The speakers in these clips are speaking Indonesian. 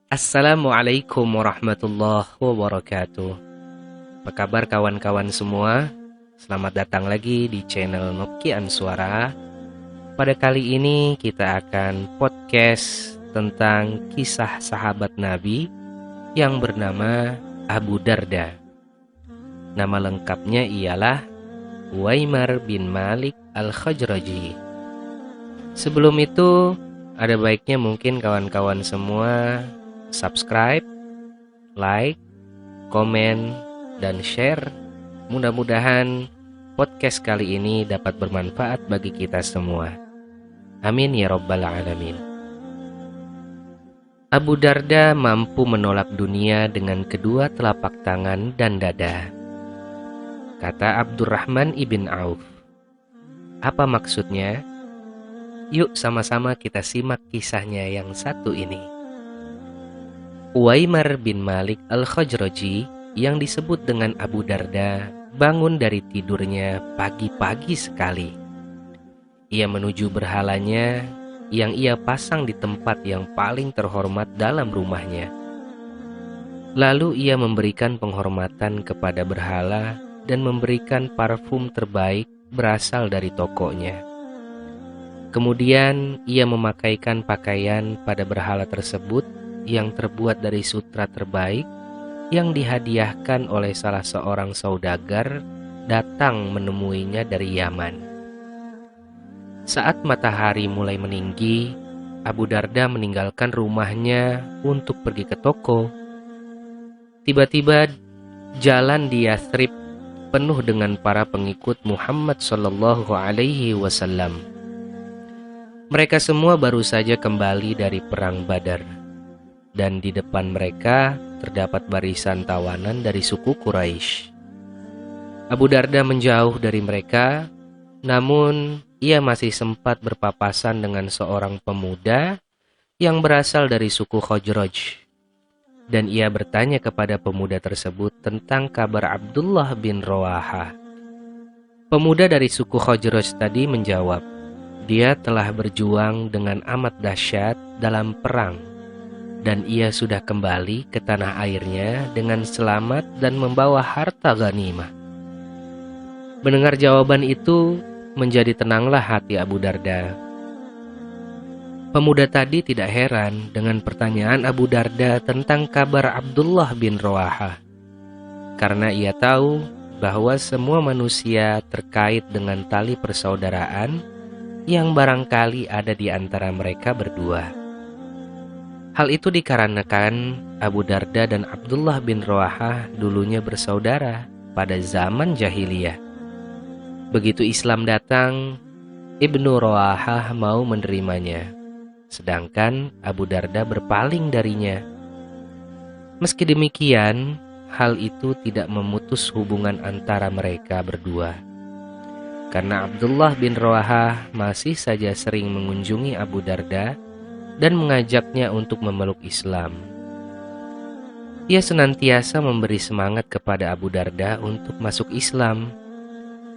Assalamualaikum warahmatullahi wabarakatuh. Apa kabar kawan-kawan semua? Selamat datang lagi di channel Nokian Suara. Pada kali ini kita akan podcast tentang kisah sahabat Nabi yang bernama Abu Darda. Nama lengkapnya ialah Uwaimar bin Malik Al-Khajraji. Sebelum itu, ada baiknya mungkin kawan-kawan semua subscribe, like, komen, dan share. Mudah-mudahan podcast kali ini dapat bermanfaat bagi kita semua. Amin ya rabbal alamin. Abu Darda mampu menolak dunia dengan kedua telapak tangan dan dada. Kata Abdurrahman ibn Auf. Apa maksudnya? Yuk sama-sama kita simak kisahnya yang satu ini. Uwaimar bin Malik Al-Khajraji yang disebut dengan Abu Darda bangun dari tidurnya pagi-pagi sekali. Ia menuju berhalanya yang ia pasang di tempat yang paling terhormat dalam rumahnya. Lalu ia memberikan penghormatan kepada berhala dan memberikan parfum terbaik berasal dari tokonya. Kemudian ia memakaikan pakaian pada berhala tersebut yang terbuat dari sutra terbaik yang dihadiahkan oleh salah seorang saudagar datang menemuinya dari Yaman. Saat matahari mulai meninggi, Abu Darda meninggalkan rumahnya untuk pergi ke toko. Tiba-tiba jalan di Yathrib penuh dengan para pengikut Muhammad sallallahu alaihi wasallam. Mereka semua baru saja kembali dari perang Badar. Dan di depan mereka terdapat barisan tawanan dari suku Quraisy. Abu Darda menjauh dari mereka, namun ia masih sempat berpapasan dengan seorang pemuda yang berasal dari suku Khajraj. Dan ia bertanya kepada pemuda tersebut tentang kabar Abdullah bin Rawahah. Pemuda dari suku Khajraj tadi menjawab, dia telah berjuang dengan amat dahsyat dalam perang. Dan ia sudah kembali ke tanah airnya dengan selamat dan membawa harta ghanimah. Mendengar jawaban itu, menjadi tenanglah hati Abu Darda. Pemuda tadi tidak heran dengan pertanyaan Abu Darda tentang kabar Abdullah bin Rawahah. Karena ia tahu bahwa semua manusia terkait dengan tali persaudaraan yang barangkali ada di antara mereka berdua. Hal itu dikarenakan Abu Darda dan Abdullah bin Rawahah dulunya bersaudara pada zaman jahiliyah. Begitu Islam datang, Ibnu Rawahah mau menerimanya, sedangkan Abu Darda berpaling darinya. Meski demikian, hal itu tidak memutus hubungan antara mereka berdua. Karena Abdullah bin Rawahah masih saja sering mengunjungi Abu Darda dan mengajaknya untuk memeluk Islam. Ia senantiasa memberi semangat kepada Abu Darda untuk masuk Islam,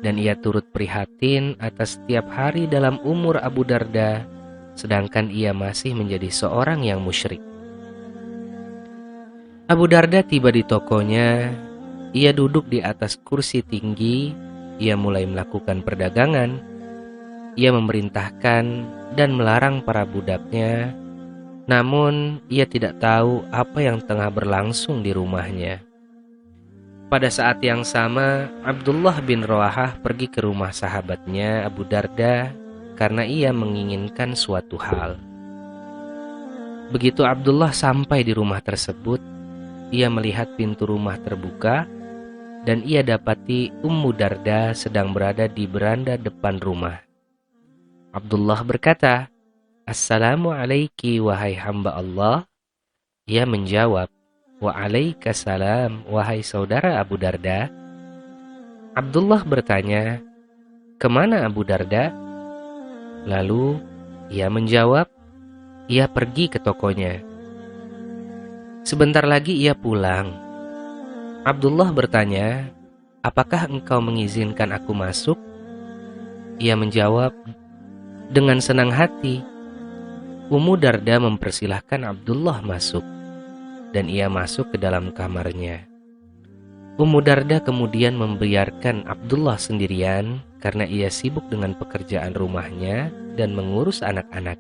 dan ia turut prihatin atas setiap hari dalam umur Abu Darda, sedangkan ia masih menjadi seorang yang musyrik. Abu Darda tiba di tokonya, ia duduk di atas kursi tinggi, ia mulai melakukan perdagangan. Ia memerintahkan dan melarang para budaknya, namun ia tidak tahu apa yang tengah berlangsung di rumahnya. Pada saat yang sama, Abdullah bin Rawahah pergi ke rumah sahabatnya Abu Darda karena ia menginginkan suatu hal. Begitu Abdullah sampai di rumah tersebut, ia melihat pintu rumah terbuka dan ia dapati Ummu Darda sedang berada di beranda depan rumah. Abdullah berkata, "Assalamualaikum wahai hamba Allah." Ia menjawab, "Waalaikumsalam wahai saudara Abu Darda." Abdullah bertanya, "Kemana Abu Darda?" Lalu ia menjawab, "Ia pergi ke tokonya." Sebentar lagi ia pulang. Abdullah bertanya, "Apakah engkau mengizinkan aku masuk?" Ia menjawab, "Dengan senang hati." Ummu Darda mempersilahkan Abdullah masuk. dan ia masuk ke dalam kamarnya. Ummu Darda kemudian membiarkan Abdullah sendirian karena ia sibuk dengan pekerjaan rumahnya dan mengurus anak-anak.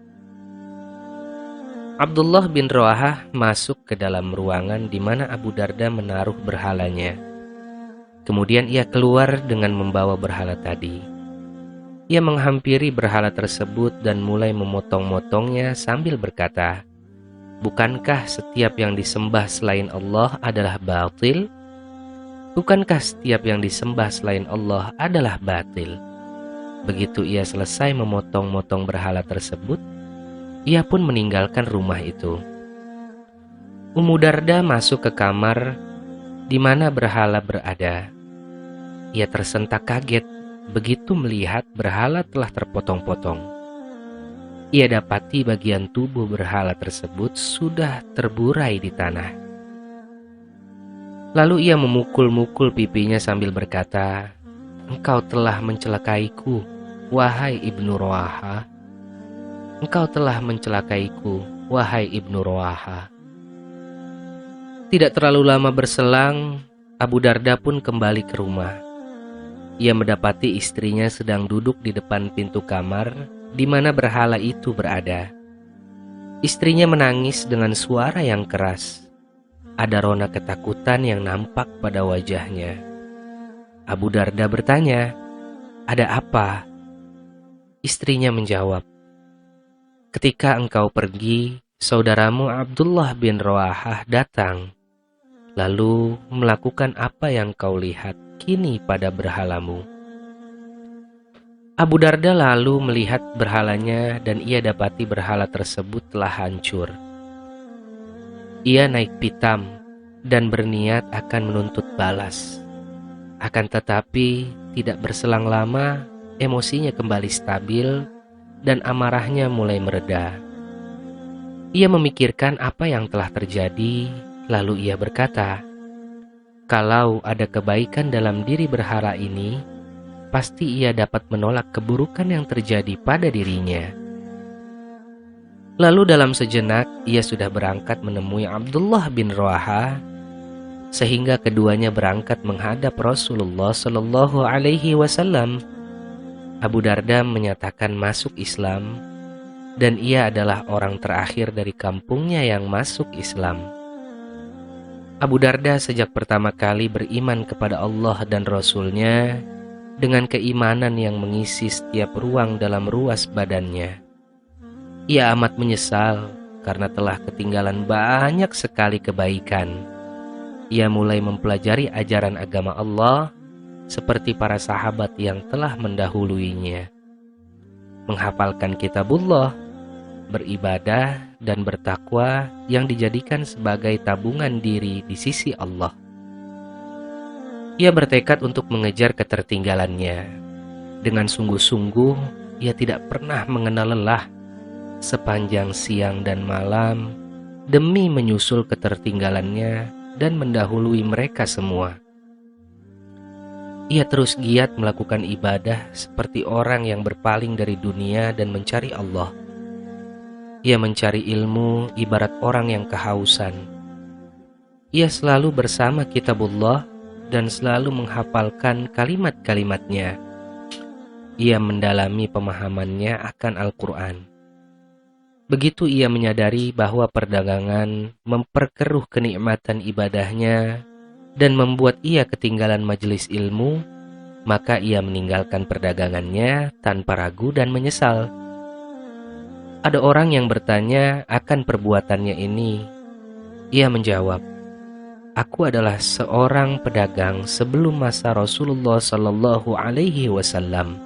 Abdullah bin Rawahah masuk ke dalam ruangan di mana Abu Darda menaruh berhalanya. Kemudian ia keluar dengan membawa berhala tadi. Ia menghampiri berhala tersebut dan mulai memotong-motongnya sambil berkata, "Bukankah setiap yang disembah selain Allah adalah batil? Bukankah setiap yang disembah selain Allah adalah batil?" Begitu ia selesai memotong-motong berhala tersebut, ia pun meninggalkan rumah itu. Ummu Darda masuk ke kamar di mana berhala berada. Ia tersentak kaget begitu melihat berhala telah terpotong-potong. Ia dapati bagian tubuh berhala tersebut sudah terburai di tanah. Lalu ia memukul-mukul pipinya sambil berkata, "Engkau telah mencelakaiku, wahai Ibnu Rawahah. Engkau telah mencelakaiku, wahai Ibnu Rawahah." Tidak terlalu lama berselang, Abu Darda pun kembali ke rumah. Ia mendapati istrinya sedang duduk di depan pintu kamar di mana berhala itu berada. Istrinya menangis dengan suara yang keras. Ada rona ketakutan yang nampak pada wajahnya. Abu Darda bertanya, "Ada apa?" Istrinya menjawab, "Ketika engkau pergi, saudaramu Abdullah bin Rawahah datang, lalu melakukan apa yang kau lihat kini pada berhalamu." Abu Darda lalu melihat berhalanya dan ia dapati berhala tersebut telah hancur. Ia naik pitam dan berniat akan menuntut balas. Akan tetapi tidak berselang lama, emosinya kembali stabil dan amarahnya mulai mereda. Ia memikirkan apa yang telah terjadi, lalu ia berkata, "Kalau ada kebaikan dalam diri berhala ini, pasti ia dapat menolak keburukan yang terjadi pada dirinya." Lalu dalam sejenak ia sudah berangkat menemui Abdullah bin Rawahah, sehingga keduanya berangkat menghadap Rasulullah Shallallahu Alaihi Wasallam. Abu Darda menyatakan masuk Islam dan ia adalah orang terakhir dari kampungnya yang masuk Islam. Abu Darda sejak pertama kali beriman kepada Allah dan Rasul-Nya dengan keimanan yang mengisi setiap ruang dalam ruas badannya. Ia amat menyesal karena telah ketinggalan banyak sekali kebaikan. Ia mulai mempelajari ajaran agama Allah seperti para sahabat yang telah mendahuluinya, menghafalkan kitabullah, beribadah dan bertakwa yang dijadikan sebagai tabungan diri di sisi Allah. Ia bertekad untuk mengejar ketertinggalannya. Dengan sungguh-sungguh, ia tidak pernah mengenal lelah sepanjang siang dan malam demi menyusul ketertinggalannya dan mendahului mereka semua. Ia terus giat melakukan ibadah seperti orang yang berpaling dari dunia dan mencari Allah. Ia mencari ilmu ibarat orang yang kehausan. Ia selalu bersama kitabullah dan selalu menghafalkan kalimat-kalimatnya. Ia mendalami pemahamannya akan Al-Quran. Begitu ia menyadari bahwa perdagangan memperkeruh kenikmatan ibadahnya dan membuat ia ketinggalan majelis ilmu, maka ia meninggalkan perdagangannya tanpa ragu dan menyesal. Ada orang yang bertanya akan perbuatannya ini. Ia menjawab, "Aku adalah seorang pedagang sebelum masa Rasulullah Shallallahu Alaihi Wasallam.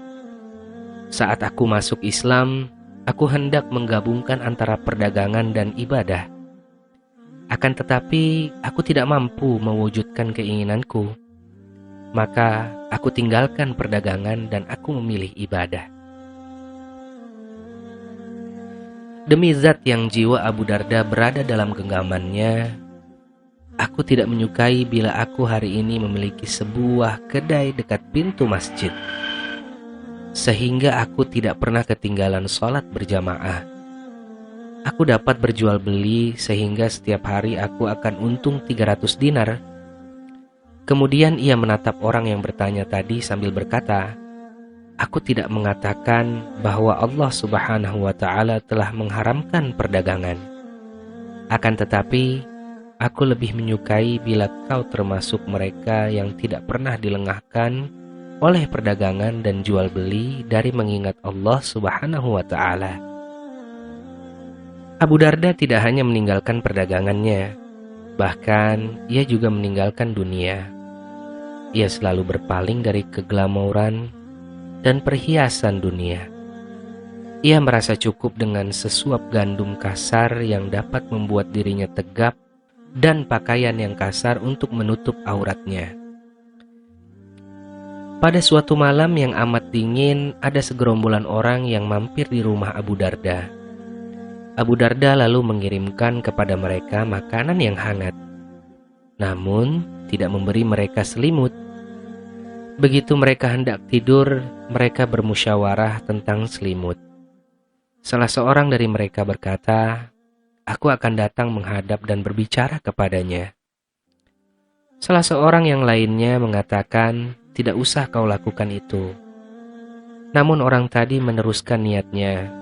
Saat aku masuk Islam, aku hendak menggabungkan antara perdagangan dan ibadah. Akan tetapi, aku tidak mampu mewujudkan keinginanku. Maka, aku tinggalkan perdagangan dan aku memilih ibadah." Demi zat yang jiwa Abu Darda berada dalam genggamannya, aku tidak menyukai bila aku hari ini memiliki sebuah kedai dekat pintu masjid, sehingga aku tidak pernah ketinggalan sholat berjamaah. Aku dapat berjual beli sehingga setiap hari aku akan untung 300 dinar. Kemudian ia menatap orang yang bertanya tadi sambil berkata, "Aku tidak mengatakan bahwa Allah Subhanahu wa Ta'ala telah mengharamkan perdagangan. Akan tetapi, aku lebih menyukai bila kau termasuk mereka yang tidak pernah dilengahkan oleh perdagangan dan jual beli dari mengingat Allah Subhanahu wa Ta'ala." Abu Darda tidak hanya meninggalkan perdagangannya, bahkan ia juga meninggalkan dunia. Ia selalu berpaling dari keglamouran dan perhiasan dunia. Ia merasa cukup dengan sesuap gandum kasar yang dapat membuat dirinya tegap dan pakaian yang kasar untuk menutup auratnya. Pada suatu malam yang amat dingin, ada segerombolan orang yang mampir di rumah Abu Darda. Abu Darda lalu mengirimkan kepada mereka makanan yang hangat, namun tidak memberi mereka selimut. Begitu mereka hendak tidur, mereka bermusyawarah tentang selimut. Salah seorang dari mereka berkata, "Aku akan datang menghadap dan berbicara kepadanya." Salah seorang yang lainnya mengatakan, "Tidak usah kau lakukan itu." Namun orang tadi meneruskan niatnya.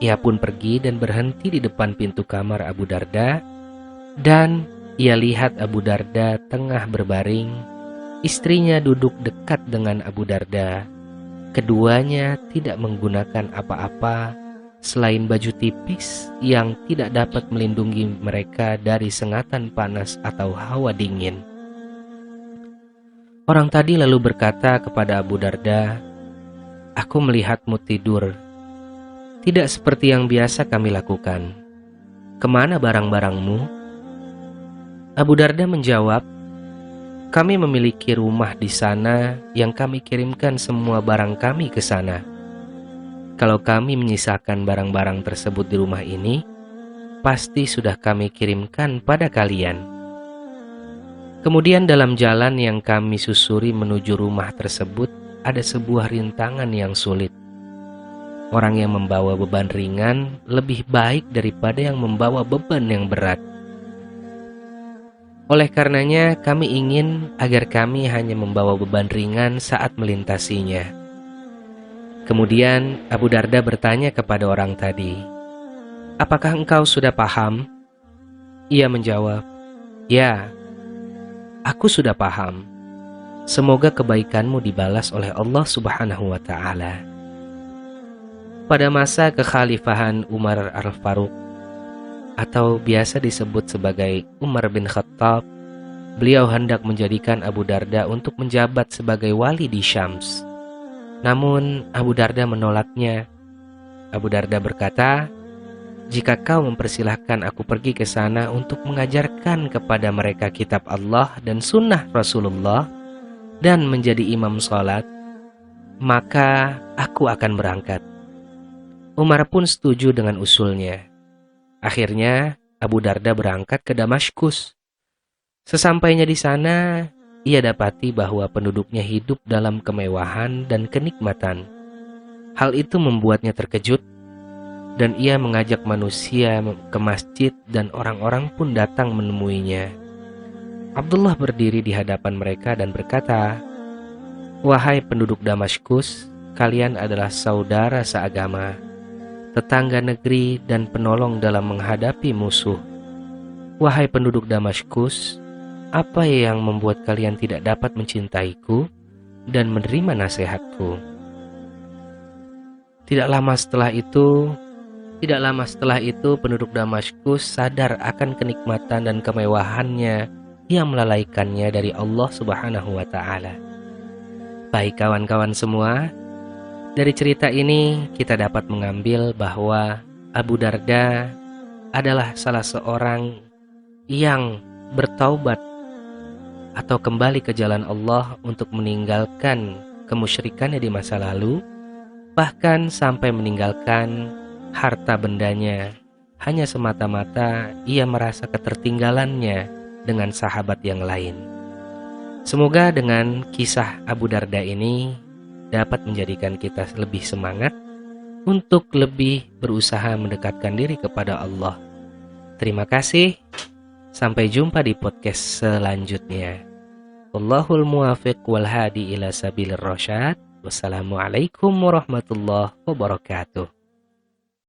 Ia pun pergi dan berhenti di depan pintu kamar Abu Darda, dan ia lihat Abu Darda tengah berbaring. Istrinya duduk dekat dengan Abu Darda. Keduanya tidak menggunakan apa-apa selain baju tipis yang tidak dapat melindungi mereka dari sengatan panas atau hawa dingin. Orang tadi lalu berkata kepada Abu Darda, "Aku melihatmu tidur. Tidak seperti yang biasa kami lakukan. Kemana barang-barangmu?" Abu Darda menjawab, "Kami memiliki rumah di sana yang kami kirimkan semua barang kami ke sana. Kalau kami menyisakan barang-barang tersebut di rumah ini, pasti sudah kami kirimkan pada kalian." Kemudian dalam jalan yang kami susuri menuju rumah tersebut, ada sebuah rintangan yang sulit. Orang yang membawa beban ringan lebih baik daripada yang membawa beban yang berat. Oleh karenanya, kami ingin agar kami hanya membawa beban ringan saat melintasinya. Kemudian Abu Darda bertanya kepada orang tadi, "Apakah engkau sudah paham?" Ia menjawab, "Ya, aku sudah paham. Semoga kebaikanmu dibalas oleh Allah Subhanahu wa Ta'ala." Pada masa kekhalifahan Umar Al-Faruq, atau biasa disebut sebagai Umar bin Khattab, beliau hendak menjadikan Abu Darda untuk menjabat sebagai wali di Syams. Namun Abu Darda menolaknya. Abu Darda berkata, "Jika kau mempersilahkan aku pergi ke sana untuk mengajarkan kepada mereka kitab Allah dan sunnah Rasulullah dan menjadi imam sholat, maka aku akan berangkat." Umar pun setuju dengan usulnya. Akhirnya Abu Darda berangkat ke Damaskus. Sesampainya di sana, ia dapati bahwa penduduknya hidup dalam kemewahan dan kenikmatan. Hal itu membuatnya terkejut, dan ia mengajak manusia ke masjid dan orang-orang pun datang menemuinya. Abdullah berdiri di hadapan mereka dan berkata, "Wahai penduduk Damaskus, kalian adalah saudara seagama, tetangga negeri dan penolong dalam menghadapi musuh. Wahai penduduk Damaskus, apa yang membuat kalian tidak dapat mencintaiku dan menerima nasihatku?" Tidak lama setelah itu penduduk Damaskus sadar akan kenikmatan dan kemewahannya yang melalaikannya dari Allah Subhanahu wa Ta'ala. Baik kawan-kawan semua, dari cerita ini kita dapat mengambil bahwa Abu Darda adalah salah seorang yang bertaubat atau kembali ke jalan Allah untuk meninggalkan kemusyrikannya di masa lalu, bahkan sampai meninggalkan harta bendanya. Hanya semata-mata ia merasa ketertinggalannya dengan sahabat yang lain. Semoga dengan kisah Abu Darda ini dapat menjadikan kita lebih semangat untuk lebih berusaha mendekatkan diri kepada Allah. Terima kasih. Sampai jumpa di podcast selanjutnya. Wallahul muwafiq wal hadi ila sabilir rasyad. Wassalamualaikum warahmatullahi wabarakatuh.